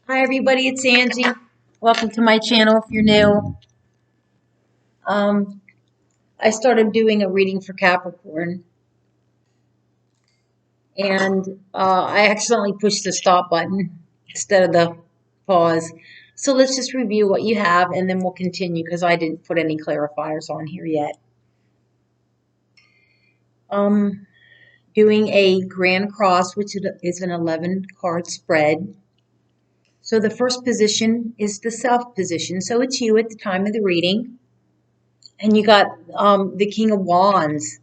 Hi everybody, it's Angie. Welcome to my channel if you're new. Um, I started doing a reading for Capricorn and I accidentally pushed the stop button instead of the pause. So let's just review what you have and then we'll continue because I didn't put any clarifiers on here yet. Doing a Grand Cross, which is an 11 card spread. So the first position is the self position. So it's you at the time of the reading. And you got the King of Wands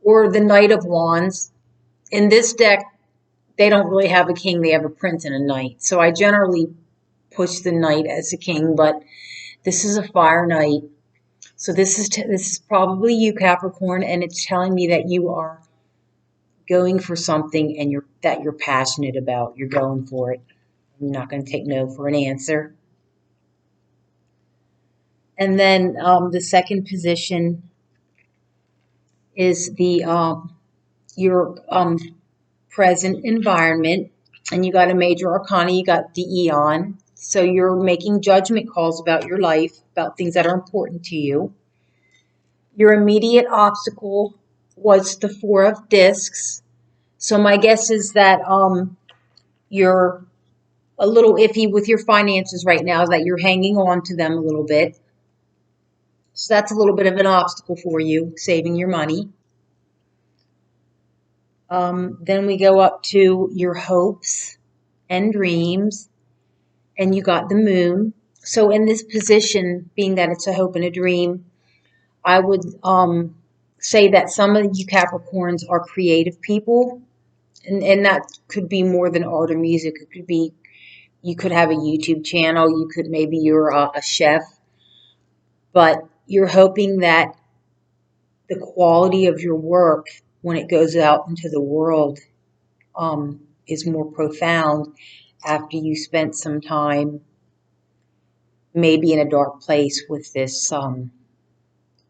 or the Knight of Wands. In this deck, they don't really have a king. They have a prince and a knight. So I generally push the knight as a king, but this is a fire knight. So this is probably you, Capricorn, and it's telling me that you are going for something and that you're passionate about. You're going for it. You're not going to take no for an answer. And then the second position is your present environment, and you got a major arcana, you got the Eon. So you're making judgment calls about your life, about things that are important to you. Your immediate obstacle was the Four of Discs. So my guess is that you're a little iffy with your finances right now, that you're hanging on to them a little bit. So that's a little bit of an obstacle for you, saving your money. Then we go up to your hopes and dreams, and you got the Moon. So in this position, being that it's a hope and a dream, I would say that some of you Capricorns are creative people, and that could be more than art or music. It could be, you could have a YouTube channel, maybe you're a chef, but you're hoping that the quality of your work when it goes out into the world is more profound after you spent some time maybe in a dark place with this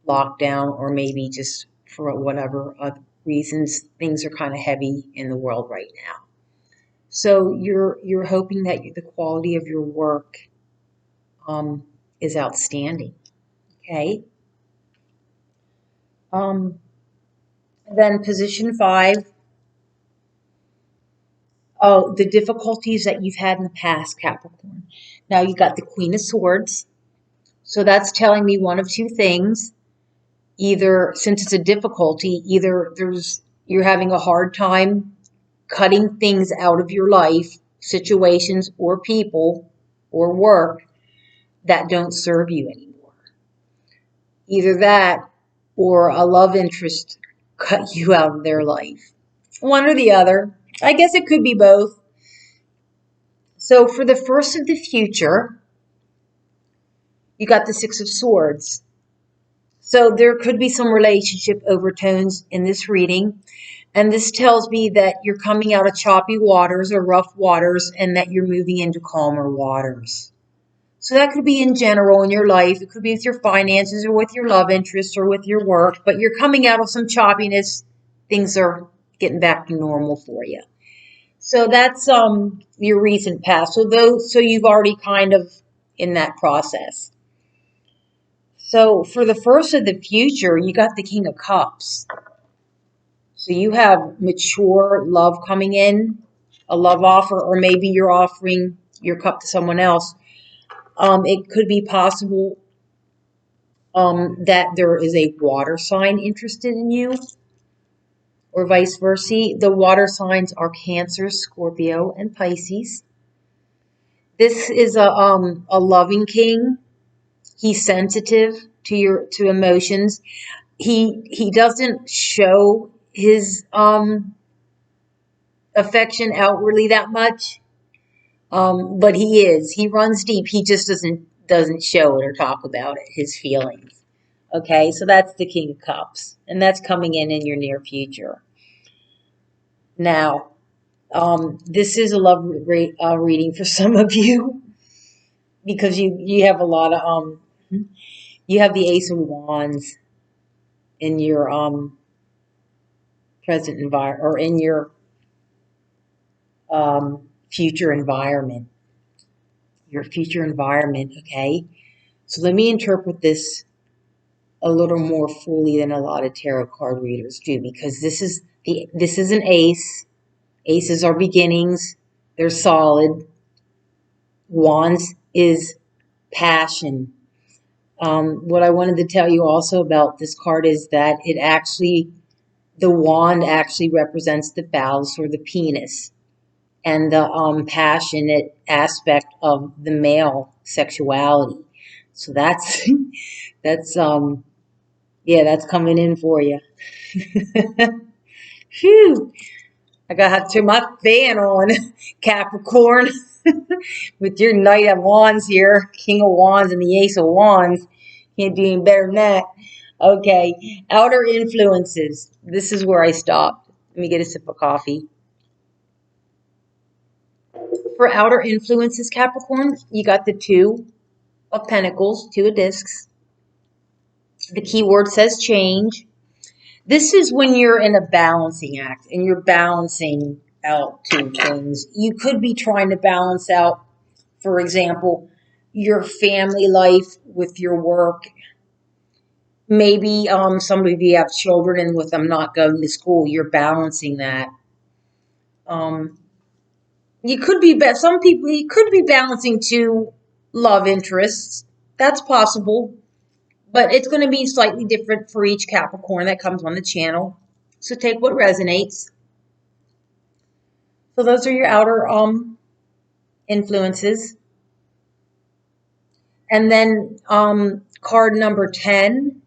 lockdown, or maybe just for whatever other reasons, things are kind of heavy in the world right now. So you're hoping that the quality of your work is outstanding. Okay. Then position 5. Oh, the difficulties that you've had in the past, Capricorn. Now you got the Queen of Swords. So that's telling me one of two things. Either, since it's a difficulty, either you're having a hard time cutting things out of your life, situations or people or work that don't serve you anymore. Either that or a love interest cut you out of their life. One or the other. I guess it could be both. So for the first of the future, you got the Six of Swords. So there could be some relationship overtones in this reading. And this tells me that you're coming out of choppy waters or rough waters and that you're moving into calmer waters. So that could be in general in your life. It could be with your finances or with your love interests or with your work. But you're coming out of some choppiness. Things are getting back to normal for you. So that's your recent past. So you've already kind of in that process. So for the first of the future, you got the King of Cups. So you have mature love coming in, a love offer, or maybe you're offering your cup to someone else. It could be possible that there is a water sign interested in you, or vice versa. The water signs are Cancer, Scorpio, and Pisces. This is a loving king. He's sensitive to emotions. He doesn't show his affection outwardly that much, but he runs deep. He just doesn't show it or talk about it, his feelings. Okay, so that's the King of Cups, and that's coming in your near future. Now, this is a love reading for some of you because you have a lot of you have the Ace of Wands in your present environment or in your future environment. Your future environment, okay? So let me interpret this a little more fully than a lot of tarot card readers do, because this is an ace. Aces are beginnings. They're solid. Wands is passion. What I wanted to tell you also about this card is that the wand actually represents the phallus or the penis, and the passionate aspect of the male sexuality. So that's that's yeah, that's coming in for you. Phew. I got to turn my fan on, Capricorn, with your Knight of Wands here, King of Wands and the Ace of Wands. Can't do any better than that. Okay, outer influences. This is where I stopped. Let me get a sip of coffee. For outer influences, Capricorn, you got the Two of Pentacles, Two of Discs. The keyword says change. This is when you're in a balancing act and you're balancing out two things. You could be trying to balance out, for example, your family life with your work. Maybe some of you have children, and with them not going to school, you're balancing that. You could be some people. You could be balancing two love interests. That's possible, but it's going to be slightly different for each Capricorn that comes on the channel. So take what resonates. So those are your outer influences. And then card number 10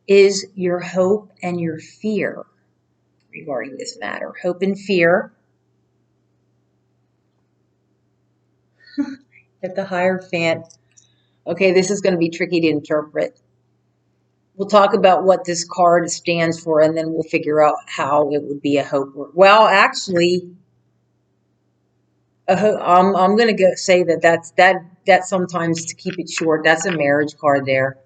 is your hope and your fear regarding this matter. Hope and fear. At the Hierophant. Okay, this is going to be tricky to interpret. We'll talk about what this card stands for, and then we'll figure out how it would be a hope. Well, actually, I'm going to say that sometimes, to keep it short, that's a marriage card there.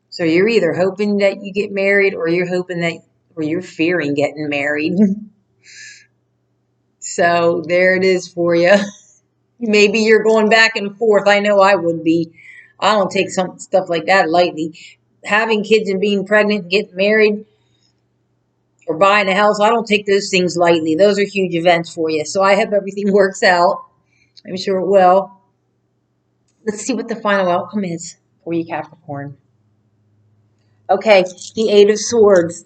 So you're either hoping that you get married, or you're fearing getting married. So there it is for you. Maybe you're going back and forth. I know I would be. I don't take some stuff like that lightly. Having kids and being pregnant, getting married, or buying a house, I don't take those things lightly. Those are huge events for you. So I hope everything works out. I'm sure it will. Let's see what the final outcome is for you, Capricorn. Okay, the Eight of Swords.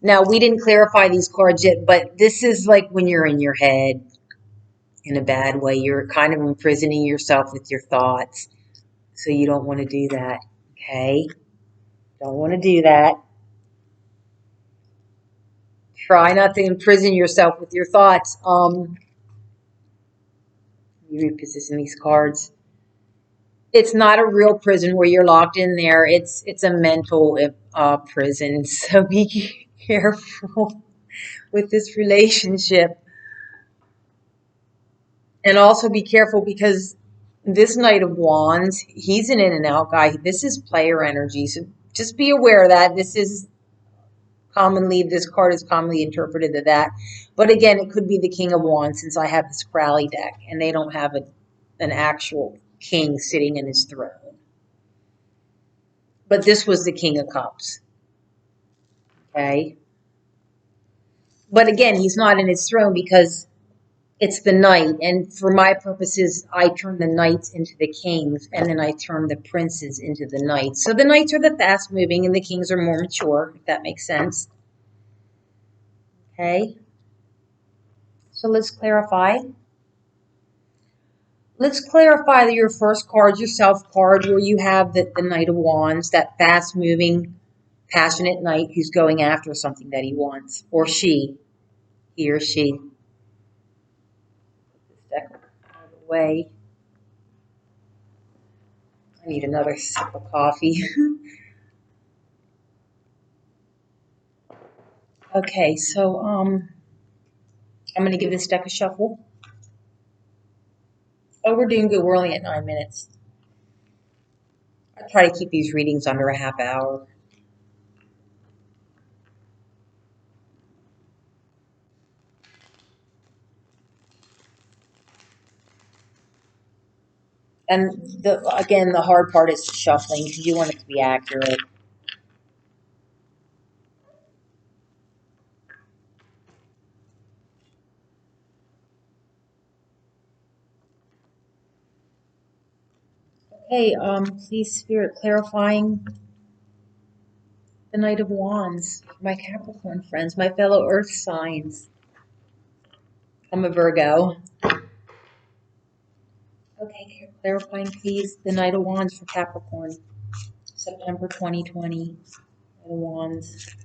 Now, we didn't clarify these cards yet, but this is like when you're in your head in a bad way. You're kind of imprisoning yourself with your thoughts. So you don't want to do that, okay? Don't want to do that. Try not to imprison yourself with your thoughts. You reposition these cards. It's not a real prison where you're locked in there. It's a mental prison. So be careful with this relationship. And also be careful, because this Knight of Wands, he's an in and out guy. This is player energy. So just be aware of that. This card is commonly interpreted to that. But again, it could be the King of Wands, since I have this Crowley deck and they don't have an actual king sitting in his throne. But this was the King of Cups. Okay. But again, he's not in his throne because it's the knight. And for my purposes, I turn the knights into the kings, and then I turn the princes into the knights. So the knights are the fast moving and the kings are more mature, if that makes sense. Okay. So let's clarify. Let's clarify your first card, your self card, where you have the Knight of Wands, that fast moving, passionate knight who's going after something that he wants, or he or she. Put this deck out of the way. I need another sip of coffee. Okay, so I'm going to give this deck a shuffle. Oh, we're doing good. We're only at 9 minutes. I try to keep these readings under a half hour. And again, the hard part is shuffling because you want it to be accurate. Okay, please, Spirit, clarifying the Knight of Wands, my Capricorn friends, my fellow Earth signs. I'm a Virgo. Okay, clarifying, please, the Knight of Wands for Capricorn, September 2020. Knight of Wands.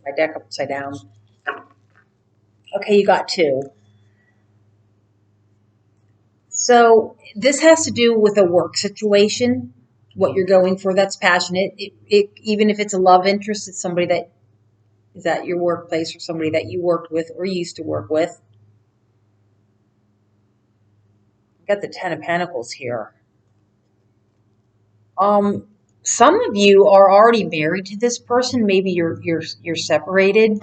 My deck upside down. Okay, you got two. So this has to do with a work situation, what you're going for that's passionate. Even if it's a love interest, it's somebody that is at your workplace or somebody that you worked with or used to work with. Got the Ten of Pentacles here. Um, some of you are already married to this person. Maybe you're separated.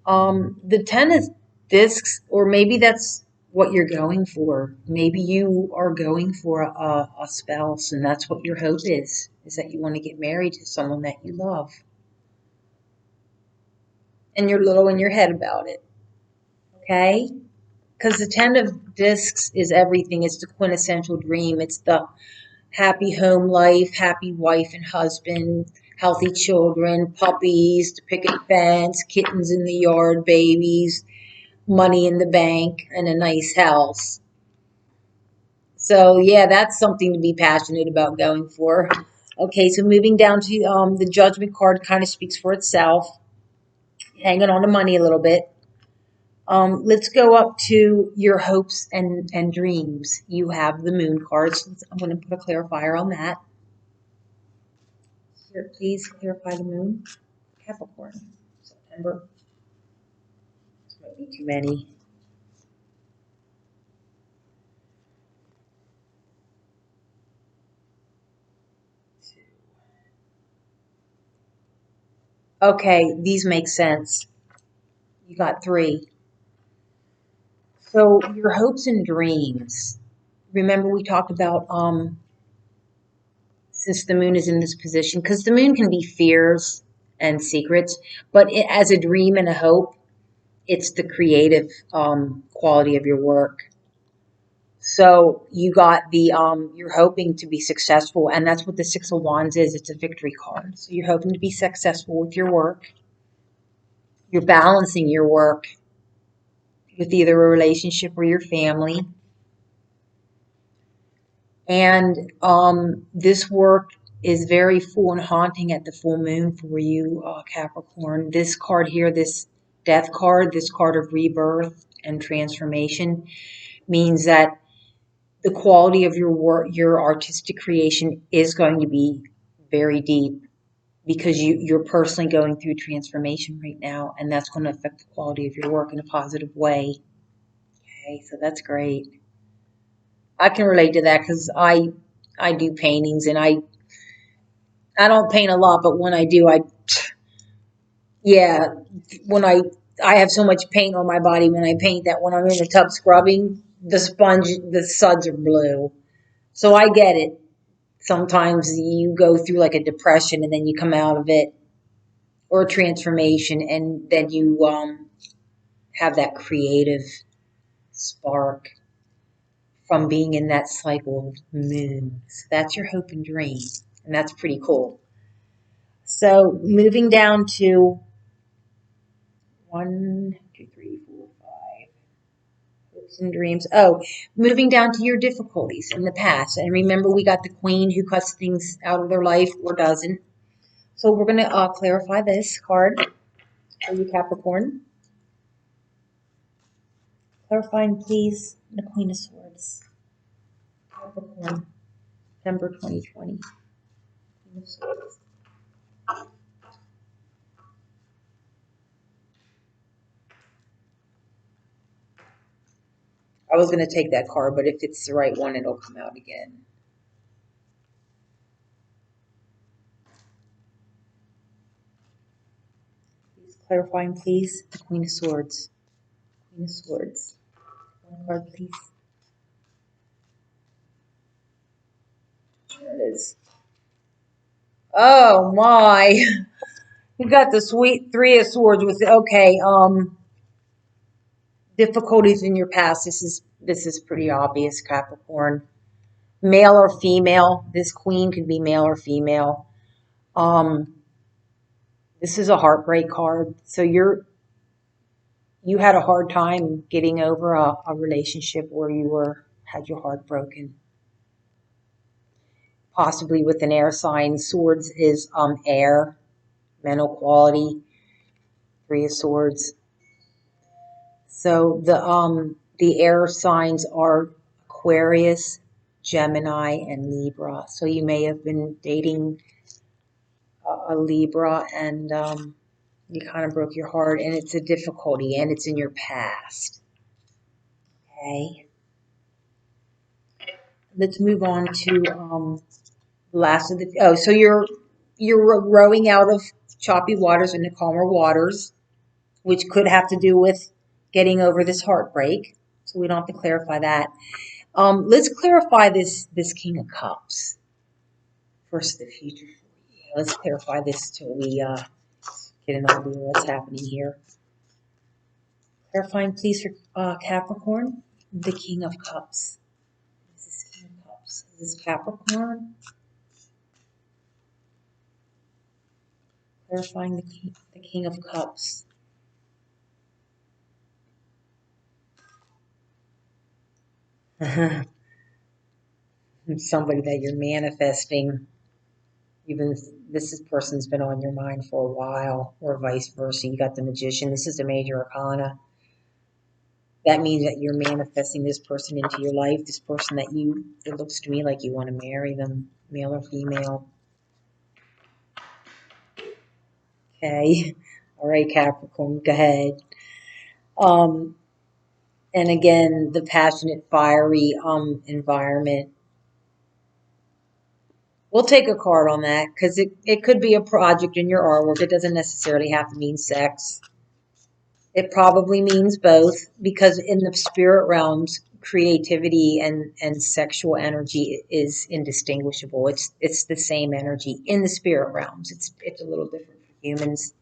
The Ten of Discs, or maybe that's what you're going for. Maybe you are going for a spouse, and that's what your hope is that you want to get married to someone that you love. And you're little in your head about it. Okay? Because the Ten of Discs is everything. It's the quintessential dream. It's the happy home life, happy wife and husband, healthy children, puppies, the picket fence, kittens in the yard, babies, money in the bank, and a nice house. So yeah, that's something to be passionate about going for. Okay, so moving down to the Judgment card kind of speaks for itself. Hanging on to money a little bit. Let's go up to your hopes and dreams. You have the Moon cards. I'm going to put a clarifier on that. Here, please clarify the Moon. Capricorn, September. This might be too many. Okay, these make sense. You got three. So your hopes and dreams. Remember we talked about since the moon is in this position, because the moon can be fears and secrets, but as a dream and a hope, it's the creative quality of your work. So you got the you're hoping to be successful, and that's what the Six of Wands is. It's a victory card. So you're hoping to be successful with your work. You're balancing your work with either a relationship or your family. And this work is very full and haunting at the full moon for you, Capricorn. This card here, this death card, this card of rebirth and transformation, means that the quality of your work, your artistic creation is going to be very deep because you're personally going through transformation right now, and that's going to affect the quality of your work in a positive way. Okay, so that's great. I can relate to that because I do paintings, and I don't paint a lot, but when I do, yeah, when I have so much paint on my body when I paint that when I'm in the tub scrubbing, the suds are blue. So I get it. Sometimes you go through like a depression and then you come out of it, or a transformation, and then you have that creative spark from being in that cycle of moons. That's your hope and dream, and that's pretty cool. So moving down to 1, 2, 3, 4, 5 hopes and dreams. Oh, moving down to your difficulties in the past, and remember we got the Queen who cuts things out of their life or doesn't. So we're going to clarify this card for you, Capricorn. Clarifying, please, the Queen of Swords. Capricorn, September 2020. Queen of Swords. I was going to take that card, but if it's the right one, it'll come out again. Please clarifying, please, the Queen of Swords. Queen of Swords. One card, please. There it is. Oh my. You got the sweet Three of Swords with okay, difficulties in your past. This is pretty obvious, Capricorn. Male or female. This queen could be male or female. Um, this is a heartbreak card. So you had a hard time getting over a relationship where you had your heart broken. Possibly with an air sign. Swords is air, mental quality. Three of Swords. So the air signs are Aquarius, Gemini, and Libra. So you may have been dating a Libra and you kind of broke your heart, and it's a difficulty, and it's in your past. Okay. Let's move on to the last of the. Oh, so you're rowing out of choppy waters into calmer waters, which could have to do with getting over this heartbreak. So we don't have to clarify that. Let's clarify this King of Cups. First, the future. Let's clarify this till we get an idea of what's happening here. Clarifying, please, for Capricorn, the King of Cups. This is King of Cups. This is Capricorn. Clarifying the King of Cups. Somebody that you're manifesting. Even this person's been on your mind for a while, or vice versa. You got the Magician. This is the major arcana. That means that you're manifesting this person into your life. This person that it looks to me like you want to marry them, male or female. Okay. All right, Capricorn, go ahead. And again, the passionate, fiery environment. We'll take a card on that because it could be a project in your artwork. It doesn't necessarily have to mean sex. It probably means both because in the spirit realms, creativity and sexual energy is indistinguishable. It's the same energy in the spirit realms. It's a little different for humans.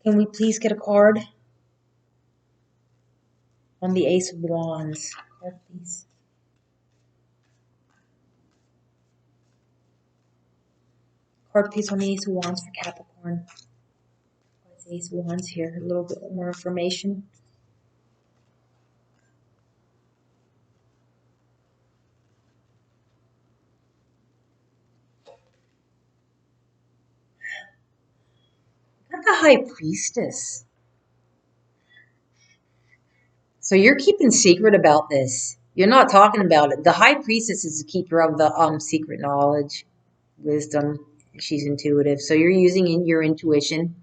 Can we please get a card on the Ace of Wands? Card, please. Card, please, on the Ace of Wands for Capricorn. What's the Ace of Wands here? A little bit more information. Got the High Priestess. So you're keeping secret about this. You're not talking about it. The High Priestess is the keeper of the secret knowledge, wisdom. She's intuitive. So you're using your intuition,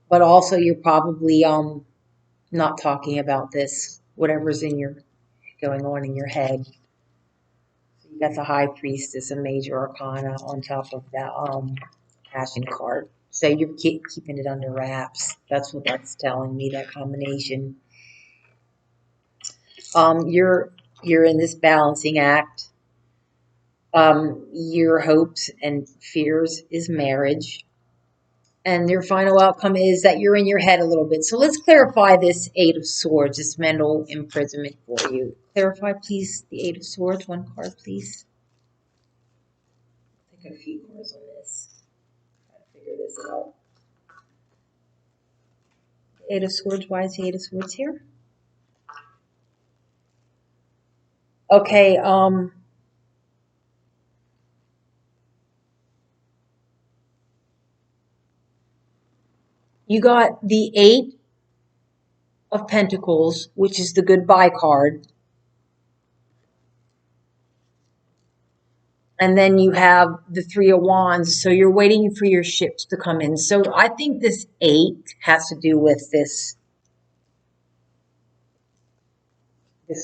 but also you're probably not talking about this, whatever's going on in your head. So you got the High Priestess, a major arcana on top of that passion card. So you're keeping it under wraps. That's what that's telling me, that combination. You're in this balancing act. Your hopes and fears is marriage. And your final outcome is that you're in your head a little bit. So let's clarify this Eight of Swords, this mental imprisonment for you. Clarify, please, the Eight of Swords. One card, please. Take a few cards on this. Try to figure this out. Eight of Swords. Why is the Eight of Swords here? Okay, you got the Eight of Pentacles, which is the goodbye card. And then you have the Three of Wands. So you're waiting for your ships to come in. So I think this 8 has to do with this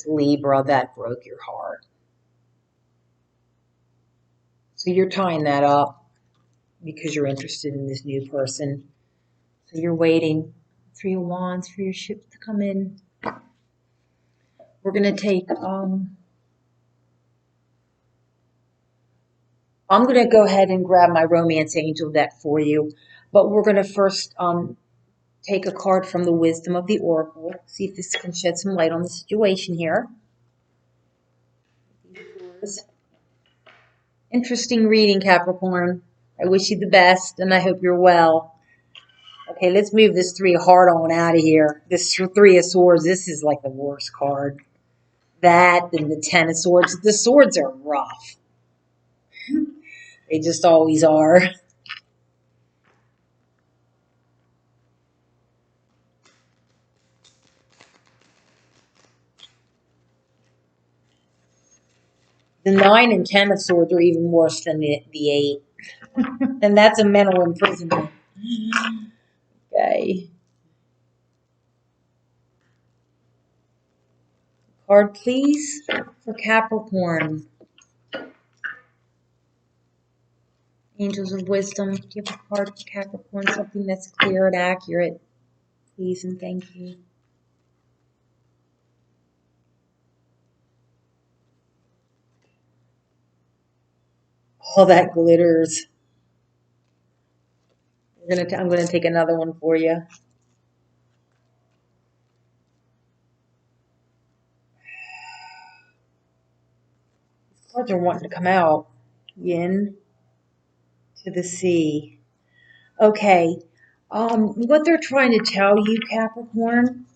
Libra that broke your heart. So you're tying that up because you're interested in this new person. So you're waiting, Three of Wands, for your ships to come in. We're going to take, I'm going to go ahead and grab my Romance Angel deck for you, but we're going to first take a card from the Wisdom of the Oracle, see if this can shed some light on the situation here. Interesting reading, Capricorn. I wish you the best, and I hope you're well. Okay, let's move this 3 of Heart on out of here. This 3 of Swords, this is like the worst card. That and the 10 of Swords. The swords are rough. They just always are. The 9 and 10 of Swords are even worse than the 8. And that's a mental imprisonment. Okay. Card, please, for Capricorn. Angels of Wisdom. Do you have a card for Capricorn? Something that's clear and accurate. Please and thank you. All that glitters. I'm gonna take another one for you. These cards are wanting to come out. Yin to the sea. Okay. What they're trying to tell you, Capricorn,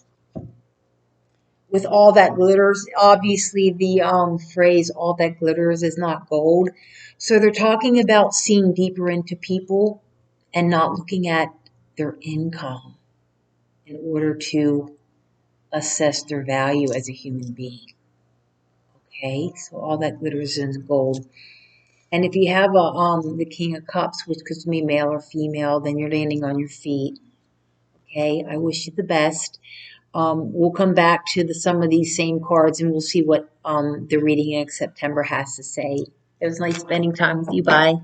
with all that glitters, obviously the phrase all that glitters is not gold. So they're talking about seeing deeper into people and not looking at their income in order to assess their value as a human being. Okay, so all that glitters is gold. And if you have the King of Cups, which could be male or female, then you're landing on your feet. Okay, I wish you the best. We'll come back to some of these same cards and we'll see what the reading in September has to say. It was nice spending time with you. Bye.